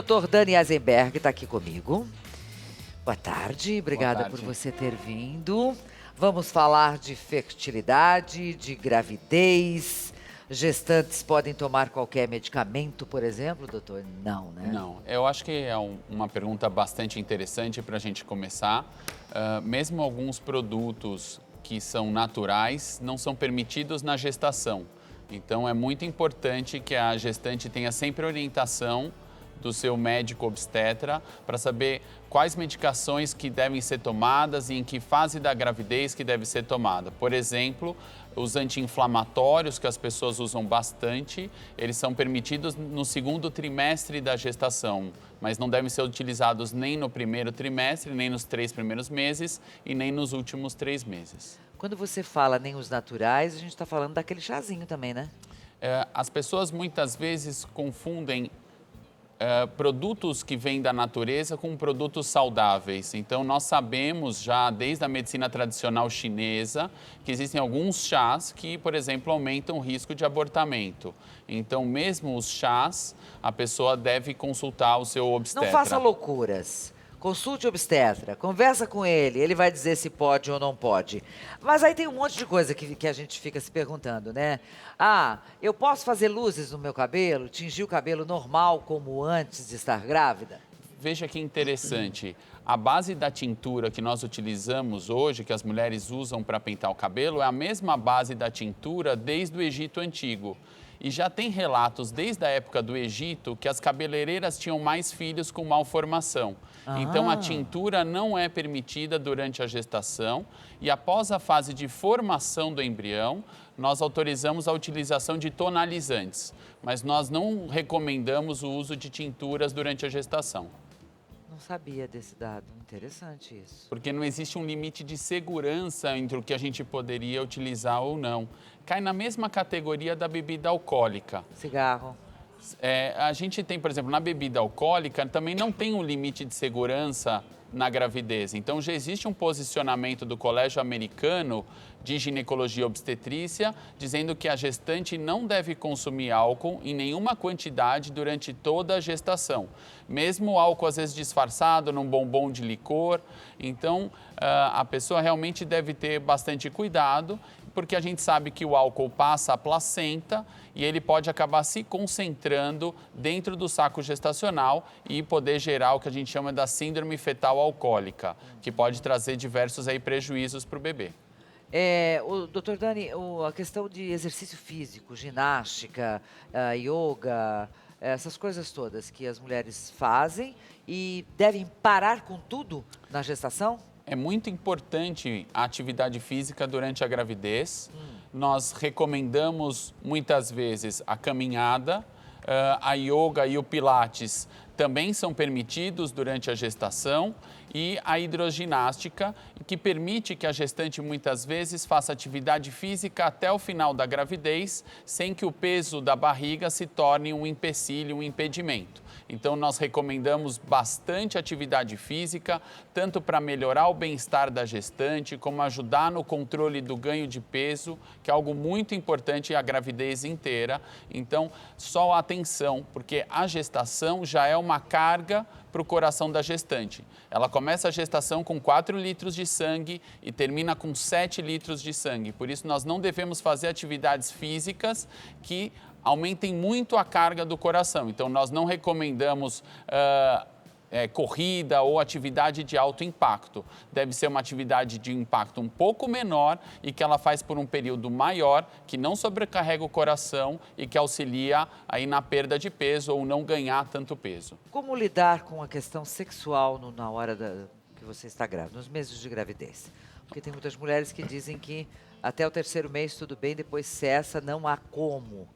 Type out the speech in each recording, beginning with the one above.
Doutor Dani Eisenberg está aqui comigo. Boa tarde, obrigada tarde. por você ter vindo. Vamos falar de fertilidade, de gravidez. Gestantes podem tomar qualquer medicamento, por exemplo, doutor? Não, né? Não, eu acho que é uma pergunta bastante interessante para a gente começar. Mesmo alguns produtos que são naturais não são permitidos na gestação. Então, é muito importante que a gestante tenha sempre orientação do seu médico obstetra para saber quais medicações que devem ser tomadas e em que fase da gravidez que deve ser tomada. Por exemplo, os anti-inflamatórios que as pessoas usam bastante, eles são permitidos no segundo trimestre da gestação, mas não devem ser utilizados nem no primeiro trimestre, nem nos 3 primeiros meses e nem nos últimos 3 meses. Quando você fala nem os naturais, a gente está falando daquele chazinho também, né? As pessoas muitas vezes confundem produtos que vêm da natureza com produtos saudáveis. Então, nós sabemos já desde a medicina tradicional chinesa que existem alguns chás que, por exemplo, aumentam o risco de abortamento. Então, mesmo os chás, a pessoa deve consultar o seu obstetra. Não faça loucuras. Consulte o obstetra, conversa com ele vai dizer se pode ou não pode. Mas aí tem um monte de coisa que a gente fica se perguntando, né? Ah, eu posso fazer luzes no meu cabelo, tingir o cabelo normal como antes de estar grávida? Veja que interessante, a base da tintura que nós utilizamos hoje, que as mulheres usam para pentear o cabelo, é a mesma base da tintura desde o Egito Antigo. E já tem relatos desde a época do Egito que as cabeleireiras tinham mais filhos com malformação. Então, a tintura não é permitida durante a gestação e após a fase de formação do embrião, nós autorizamos a utilização de tonalizantes, mas nós não recomendamos o uso de tinturas durante a gestação. Não sabia desse dado. Interessante isso. Porque não existe um limite de segurança entre o que a gente poderia utilizar ou não. Cai na mesma categoria da bebida alcoólica. Cigarro. A gente tem, por exemplo, na bebida alcoólica, também não tem um limite de segurança na gravidez. Então, já existe um posicionamento do Colégio Americano de Ginecologia e Obstetrícia, dizendo que a gestante não deve consumir álcool em nenhuma quantidade durante toda a gestação. Mesmo álcool, às vezes, disfarçado num bombom de licor. Então, a pessoa realmente deve ter bastante cuidado, porque a gente sabe que o álcool passa a placenta e ele pode acabar se concentrando dentro do saco gestacional e poder gerar o que a gente chama da síndrome fetal alcoólica, que pode trazer diversos prejuízos para o bebê. O doutor Dani, a questão de exercício físico, ginástica, yoga, essas coisas todas que as mulheres fazem e devem parar com tudo na gestação? É muito importante a atividade física durante a gravidez. Nós recomendamos muitas vezes a caminhada, a yoga e o pilates também são permitidos durante a gestação e a hidroginástica, que permite que a gestante muitas vezes faça atividade física até o final da gravidez, sem que o peso da barriga se torne um empecilho, um impedimento. Então, nós recomendamos bastante atividade física, tanto para melhorar o bem-estar da gestante, como ajudar no controle do ganho de peso, que é algo muito importante a gravidez inteira. Então, só atenção, porque a gestação já é uma carga para o coração da gestante. Ela começa a gestação com 4 litros de sangue e termina com 7 litros de sangue. Por isso, nós não devemos fazer atividades físicas que aumentem muito a carga do coração. Então, nós não recomendamos corrida ou atividade de alto impacto. Deve ser uma atividade de impacto um pouco menor e que ela faz por um período maior, que não sobrecarrega o coração e que auxilia aí na perda de peso ou não ganhar tanto peso. Como lidar com a questão sexual na hora que você está grávida, nos meses de gravidez? Porque tem muitas mulheres que dizem que até o 3º mês tudo bem, depois cessa, não há como.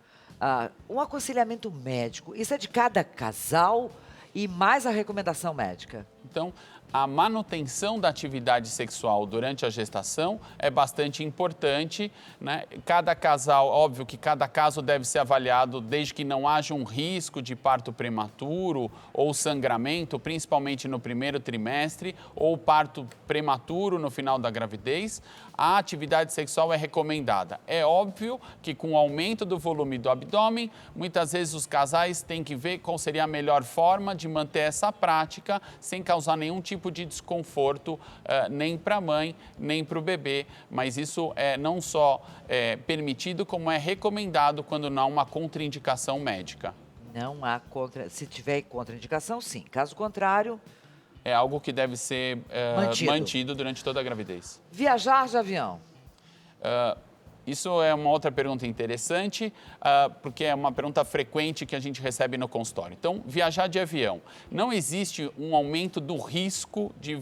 Um aconselhamento médico, isso é de cada casal e mais a recomendação médica? Então, a manutenção da atividade sexual durante a gestação é bastante importante, né? Cada casal, óbvio que cada caso deve ser avaliado desde que não haja um risco de parto prematuro ou sangramento, principalmente no primeiro trimestre, ou parto prematuro no final da gravidez. A atividade sexual é recomendada. É óbvio que com o aumento do volume do abdômen, muitas vezes os casais têm que ver qual seria a melhor forma de manter essa prática sem causar nenhum tipo de desconforto, nem para a mãe, nem para o bebê. Mas isso é não só permitido, como é recomendado quando não há uma contraindicação médica. Não há se tiver contraindicação, sim. Caso contrário, É algo que deve ser mantido. mantido durante toda a gravidez. Viajar de avião. Isso é uma outra pergunta interessante, porque é uma pergunta frequente que a gente recebe no consultório. Então, viajar de avião. Não existe um aumento do risco de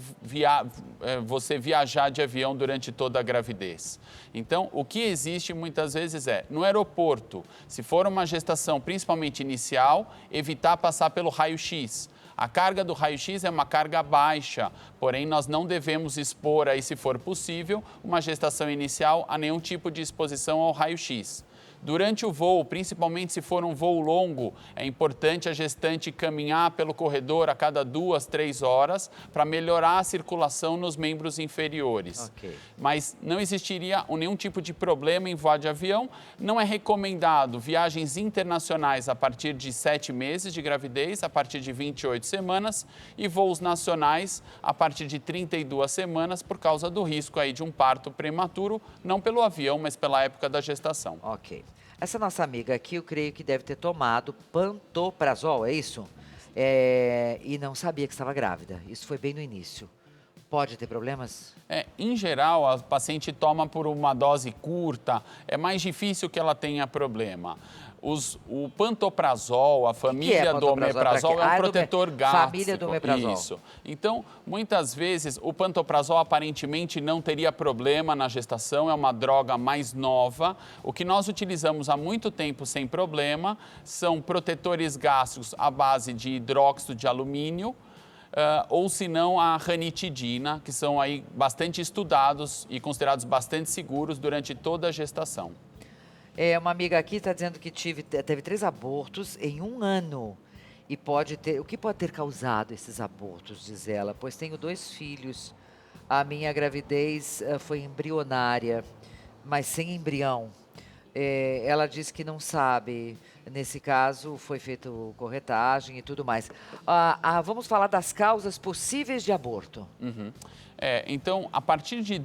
você viajar de avião durante toda a gravidez. Então, o que existe muitas vezes é, no aeroporto, se for uma gestação principalmente inicial, evitar passar pelo raio-x. A carga do raio-x é uma carga baixa, porém nós não devemos expor aí, se for possível, uma gestação inicial a nenhum tipo de exposição ao raio-x. Durante o voo, principalmente se for um voo longo, é importante a gestante caminhar pelo corredor a cada 2, 3 horas para melhorar a circulação nos membros inferiores. Ok. Mas não existiria nenhum tipo de problema em voar de avião. Não é recomendado viagens internacionais a partir de 7 meses de gravidez, a partir de 28 semanas, e voos nacionais a partir de 32 semanas, por causa do risco aí de um parto prematuro, não pelo avião, mas pela época da gestação. Ok. Essa nossa amiga aqui, eu creio que deve ter tomado pantoprazol, é isso? E não sabia que estava grávida. Isso foi bem no início. Pode ter problemas? Em geral, a paciente toma por uma dose curta, é mais difícil que ela tenha problema. O pantoprazol, a família do omeprazol, é um protetor gástrico. Família do omeprazol. Isso. Então, muitas vezes, o pantoprazol aparentemente não teria problema na gestação, é uma droga mais nova. O que nós utilizamos há muito tempo sem problema são protetores gástricos à base de hidróxido de alumínio, ou se não a ranitidina, que são aí bastante estudados e considerados bastante seguros durante toda a gestação. Uma amiga aqui está dizendo que teve 3 abortos em 1 ano. E o que pode ter causado esses abortos, diz ela? Pois tenho 2 filhos. A minha gravidez foi embrionária, mas sem embrião. Ela diz que não sabe. Nesse caso, foi feita corretagem e tudo mais. Vamos falar das causas possíveis de aborto. Uhum. Então, a partir de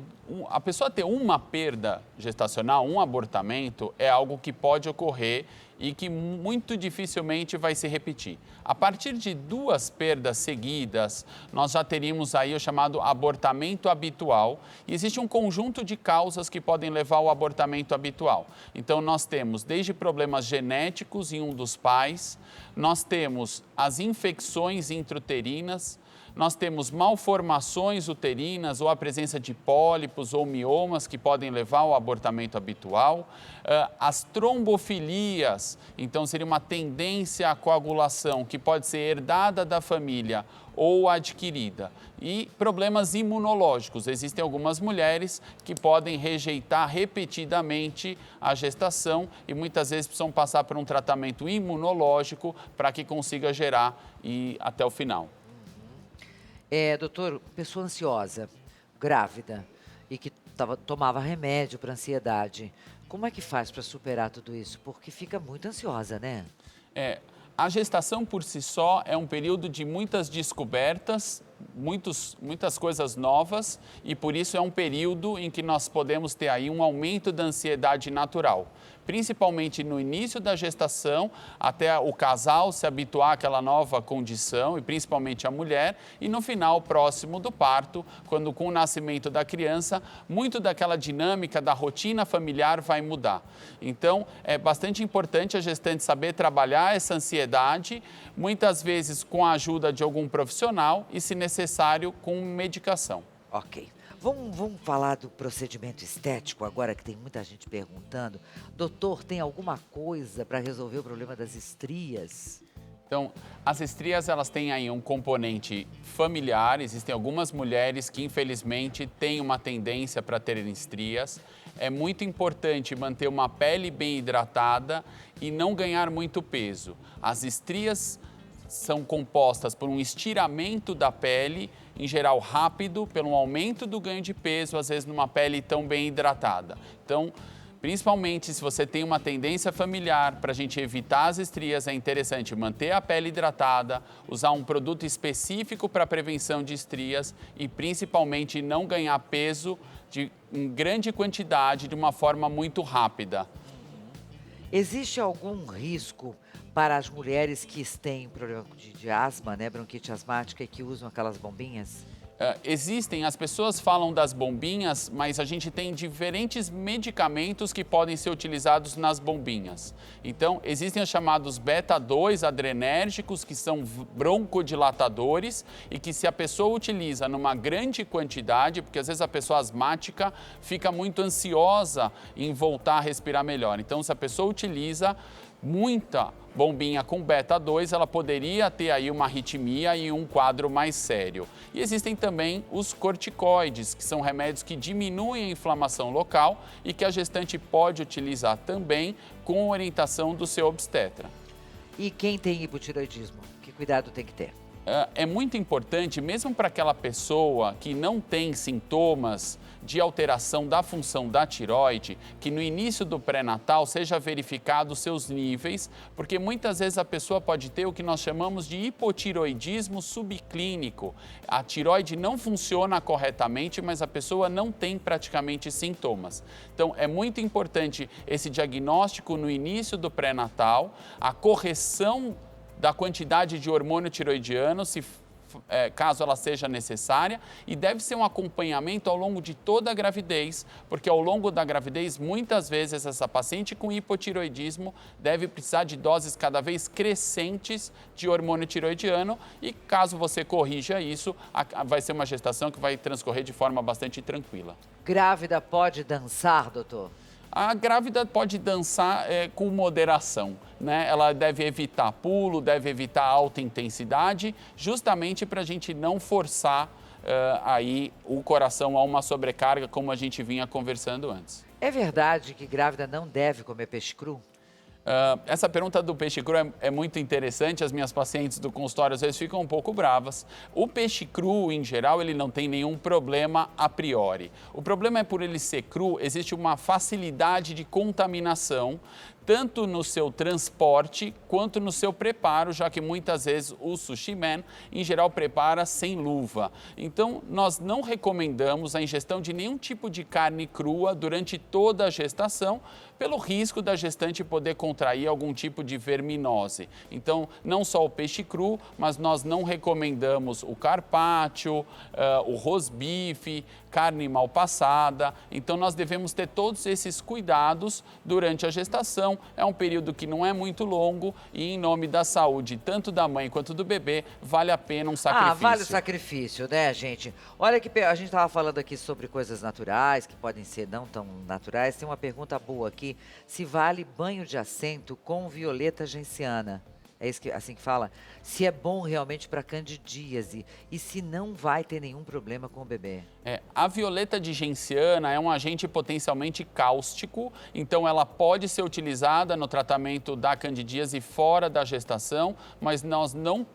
a pessoa ter uma perda gestacional, um abortamento, é algo que pode ocorrer e que muito dificilmente vai se repetir. A partir de 2 perdas seguidas, nós já teríamos aí o chamado abortamento habitual. E existe um conjunto de causas que podem levar ao abortamento habitual. Então, nós temos desde problemas genéticos em um dos pais, nós temos as infecções intrauterinas, nós temos malformações uterinas ou a presença de pólipos ou miomas que podem levar ao abortamento habitual. As trombofilias, então seria uma tendência à coagulação que pode ser herdada da família ou adquirida. E problemas imunológicos. Existem algumas mulheres que podem rejeitar repetidamente a gestação e muitas vezes precisam passar por um tratamento imunológico para que consiga gerar até o final. Doutor, pessoa ansiosa, grávida e que tomava remédio para ansiedade, como é que faz para superar tudo isso? Porque fica muito ansiosa, né? A gestação por si só é um período de muitas descobertas, muitas coisas novas e por isso é um período em que nós podemos ter aí um aumento da ansiedade natural. Principalmente no início da gestação, até o casal se habituar àquela nova condição, e principalmente a mulher, e no final próximo do parto, quando com o nascimento da criança, muito daquela dinâmica da rotina familiar vai mudar. Então, é bastante importante a gestante saber trabalhar essa ansiedade, muitas vezes com a ajuda de algum profissional e, se necessário, com medicação. Ok. Vamos falar do procedimento estético agora, que tem muita gente perguntando. Doutor, tem alguma coisa para resolver o problema das estrias? Então, as estrias, elas têm aí um componente familiar. Existem algumas mulheres que, infelizmente, têm uma tendência para terem estrias. É muito importante manter uma pele bem hidratada e não ganhar muito peso. As estrias são compostas por um estiramento da pele, em geral rápido, pelo aumento do ganho de peso, às vezes numa pele tão bem hidratada. Então, principalmente se você tem uma tendência familiar, para a gente evitar as estrias, é interessante manter a pele hidratada, usar um produto específico para prevenção de estrias e principalmente não ganhar peso em grande quantidade de uma forma muito rápida. Existe algum risco para as mulheres que têm problema de asma, né, bronquite asmática e que usam aquelas bombinhas? Existem, as pessoas falam das bombinhas, mas a gente tem diferentes medicamentos que podem ser utilizados nas bombinhas. Então, existem os chamados beta-2 adrenérgicos, que são broncodilatadores e que se a pessoa utiliza numa grande quantidade, porque às vezes a pessoa asmática fica muito ansiosa em voltar a respirar melhor. Então, se a pessoa utiliza muita bombinha com beta-2, ela poderia ter aí uma arritmia e um quadro mais sério. E existem também os corticoides, que são remédios que diminuem a inflamação local e que a gestante pode utilizar também com orientação do seu obstetra. E quem tem hipotireoidismo, que cuidado tem que ter? É muito importante, mesmo para aquela pessoa que não tem sintomas de alteração da função da tireoide, que no início do pré-natal seja verificado os seus níveis, porque muitas vezes a pessoa pode ter o que nós chamamos de hipotireoidismo subclínico. A tireoide não funciona corretamente, mas a pessoa não tem praticamente sintomas. Então, é muito importante esse diagnóstico no início do pré-natal, a correção da quantidade de hormônio tiroidiano, caso ela seja necessária, e deve ser um acompanhamento ao longo de toda a gravidez, porque ao longo da gravidez, muitas vezes, essa paciente com hipotiroidismo deve precisar de doses cada vez crescentes de hormônio tiroidiano e, caso você corrija isso, vai ser uma gestação que vai transcorrer de forma bastante tranquila. Grávida pode dançar, doutor? A grávida pode dançar com moderação, né? Ela deve evitar pulo, deve evitar alta intensidade, justamente para a gente não forçar aí o coração a uma sobrecarga, como a gente vinha conversando antes. É verdade que grávida não deve comer peixe cru? Essa pergunta do peixe cru é muito interessante. As minhas pacientes do consultório às vezes ficam um pouco bravas. O peixe cru, em geral, ele não tem nenhum problema a priori. O problema é por ele ser cru, existe uma facilidade de contaminação, tanto no seu transporte quanto no seu preparo, já que muitas vezes o sushi man, em geral, prepara sem luva. Então, nós não recomendamos a ingestão de nenhum tipo de carne crua durante toda a gestação, pelo risco da gestante poder contrair algum tipo de verminose. Então, não só o peixe cru, mas nós não recomendamos o carpaccio, o rosbife, carne mal passada. Então, nós devemos ter todos esses cuidados durante a gestação. É um período que não é muito longo e, em nome da saúde, tanto da mãe quanto do bebê, vale a pena um sacrifício. Vale o sacrifício, né, gente? Olha que a gente estava falando aqui sobre coisas naturais, que podem ser não tão naturais. Tem uma pergunta boa aqui. Se vale banho de assento com violeta genciana? É isso assim que fala? Se é bom realmente para candidíase e se não vai ter nenhum problema com o bebê. A violeta de genciana é um agente potencialmente cáustico, então ela pode ser utilizada no tratamento da candidíase fora da gestação, mas nós não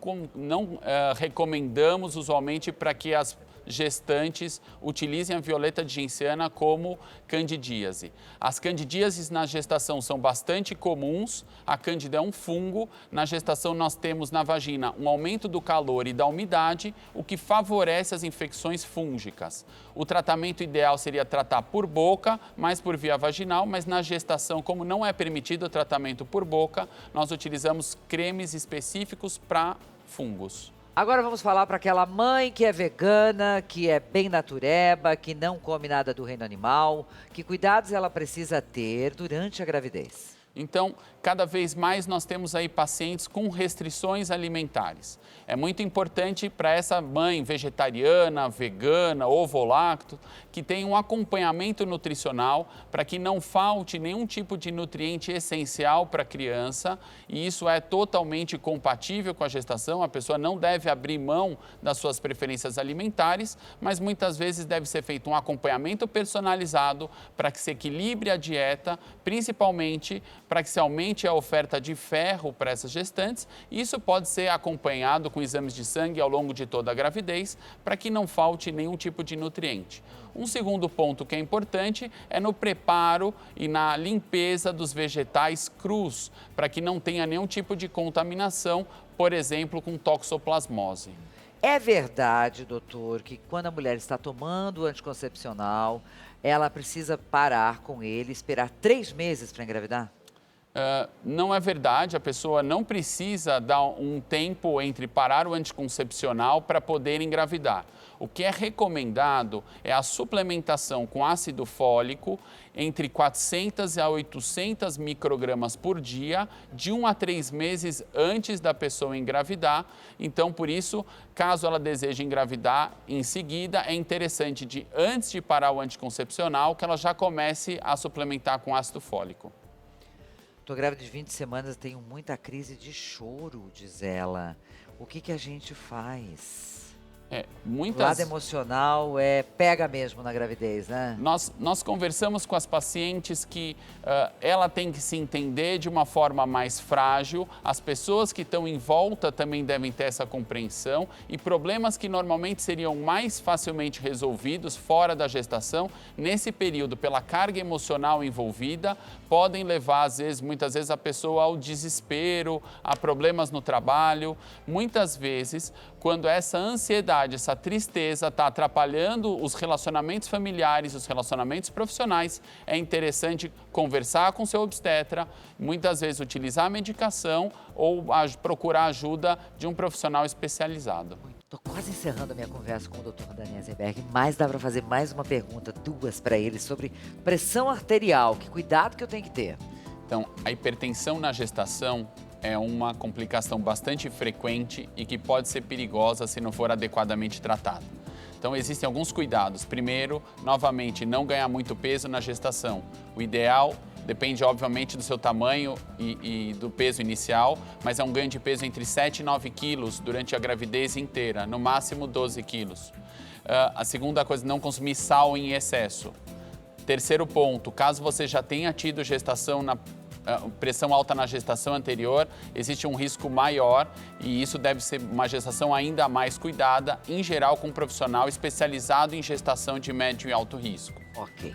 recomendamos usualmente para que as gestantes utilizem a violeta de genciana como candidíase. As candidíases na gestação são bastante comuns. A cândida é um fungo. Na gestação nós temos na vagina um aumento do calor e da umidade, o que favorece as infecções fúngicas. O tratamento ideal seria tratar por boca, mais por via vaginal, mas na gestação, como não é permitido o tratamento por boca, nós utilizamos cremes específicos para fungos. Agora vamos falar para aquela mãe que é vegana, que é bem natureba, que não come nada do reino animal. Que cuidados ela precisa ter durante a gravidez? Então, cada vez mais nós temos aí pacientes com restrições alimentares. É muito importante para essa mãe vegetariana, vegana, ovo-lacto, que tenha um acompanhamento nutricional para que não falte nenhum tipo de nutriente essencial para a criança, e isso é totalmente compatível com a gestação. A pessoa não deve abrir mão das suas preferências alimentares, mas muitas vezes deve ser feito um acompanhamento personalizado para que se equilibre a dieta, principalmente para que se aumente a oferta de ferro para essas gestantes. Isso pode ser acompanhado com exames de sangue ao longo de toda a gravidez, para que não falte nenhum tipo de nutriente. Um segundo ponto que é importante é no preparo e na limpeza dos vegetais crus, para que não tenha nenhum tipo de contaminação, por exemplo, com toxoplasmose. É verdade, doutor, que quando a mulher está tomando o anticoncepcional, ela precisa parar com ele, esperar 3 meses para engravidar? Não é verdade, a pessoa não precisa dar um tempo entre parar o anticoncepcional para poder engravidar. O que é recomendado é a suplementação com ácido fólico entre 400 a 800 microgramas por dia, de 1 a 3 meses antes da pessoa engravidar. Então, por isso, caso ela deseje engravidar em seguida, é interessante antes de parar o anticoncepcional, que ela já comece a suplementar com ácido fólico. Estou grávida de 20 semanas, tenho muita crise de choro, diz ela. O que a gente faz? O lado emocional pega mesmo na gravidez, né? Nós conversamos com as pacientes que ela tem que se entender de uma forma mais frágil, as pessoas que estão em volta também devem ter essa compreensão, e problemas que normalmente seriam mais facilmente resolvidos fora da gestação, nesse período, pela carga emocional envolvida, podem levar, muitas vezes, a pessoa ao desespero, a problemas no trabalho. Muitas vezes, quando essa ansiedade, essa tristeza está atrapalhando os relacionamentos familiares, os relacionamentos profissionais, é interessante conversar com seu obstetra, muitas vezes utilizar a medicação ou procurar ajuda de um profissional especializado. Estou quase encerrando a minha conversa com o Dr. Dani Eisenberg, mas dá para fazer mais uma pergunta, 2 para ele, sobre pressão arterial. Que cuidado que eu tenho que ter? Então, a hipertensão na gestação é uma complicação bastante frequente e que pode ser perigosa se não for adequadamente tratada. Então, existem alguns cuidados. Primeiro, novamente, não ganhar muito peso na gestação. O ideal depende, obviamente, do seu tamanho e do peso inicial, mas é um ganho de peso entre 7 e 9 quilos durante a gravidez inteira, no máximo 12 quilos. A segunda coisa, não consumir sal em excesso. Terceiro ponto, caso você já tenha tido pressão alta na gestação anterior, existe um risco maior e isso deve ser uma gestação ainda mais cuidada, em geral com um profissional especializado em gestação de médio e alto risco. Ok.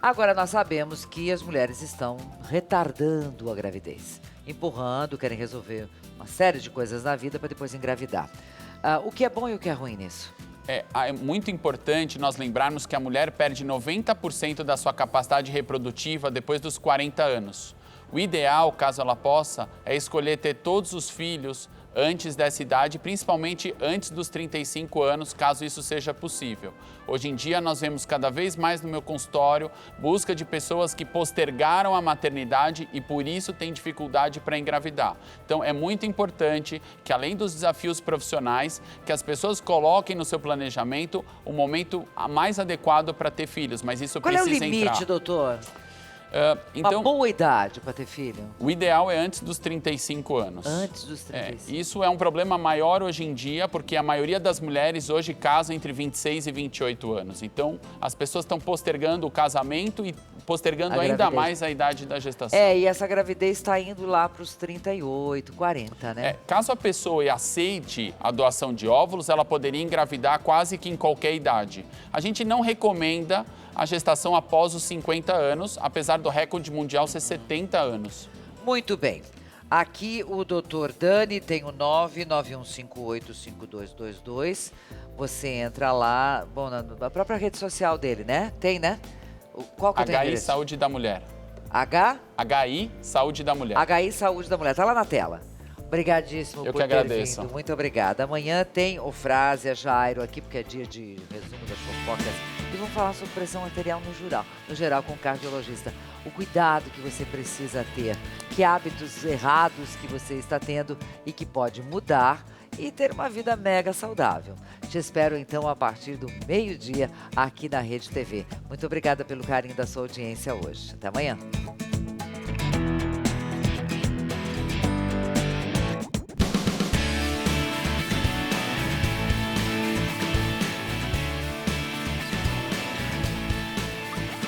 Agora nós sabemos que as mulheres estão retardando a gravidez, empurrando, querem resolver uma série de coisas na vida para depois engravidar. O que é bom e o que é ruim nisso? É muito importante nós lembrarmos que a mulher perde 90% da sua capacidade reprodutiva depois dos 40 anos. O ideal, caso ela possa, é escolher ter todos os filhos antes dessa idade, principalmente antes dos 35 anos, caso isso seja possível. Hoje em dia, nós vemos cada vez mais no meu consultório busca de pessoas que postergaram a maternidade e por isso têm dificuldade para engravidar. Então, é muito importante que, além dos desafios profissionais, que as pessoas coloquem no seu planejamento o momento mais adequado para ter filhos, mas isso precisa entrar. Qual é o limite, doutor? Então, uma boa idade para ter filho? O ideal é antes dos 35 anos. Antes dos 35. Isso é um problema maior hoje em dia, porque a maioria das mulheres hoje casa entre 26 e 28 anos. Então, as pessoas estão postergando o casamento e postergando ainda mais a idade da gestação. E essa gravidez está indo lá para os 38, 40, né? Caso a pessoa aceite a doação de óvulos, ela poderia engravidar quase que em qualquer idade. A gente não recomenda a gestação após os 50 anos, apesar do recorde mundial ser 70 anos. Muito bem. Aqui o Dr. Dani tem o 991585222. Você entra lá, bom, na própria rede social dele, né? Tem, né? Qual que tem? HI Saúde da Mulher. HI Saúde da Mulher. HI Saúde da Mulher. Tá lá na tela. Obrigadíssimo por ter vindo. Muito obrigada. Amanhã tem o Frase, a Jairo aqui, porque é dia de resumo das fofocas e vamos falar sobre pressão arterial no geral com o cardiologista. O cuidado que você precisa ter, que hábitos errados que você está tendo e que pode mudar e ter uma vida mega saudável. Te espero então a partir do meio-dia aqui na Rede TV. Muito obrigada pelo carinho da sua audiência hoje. Até amanhã.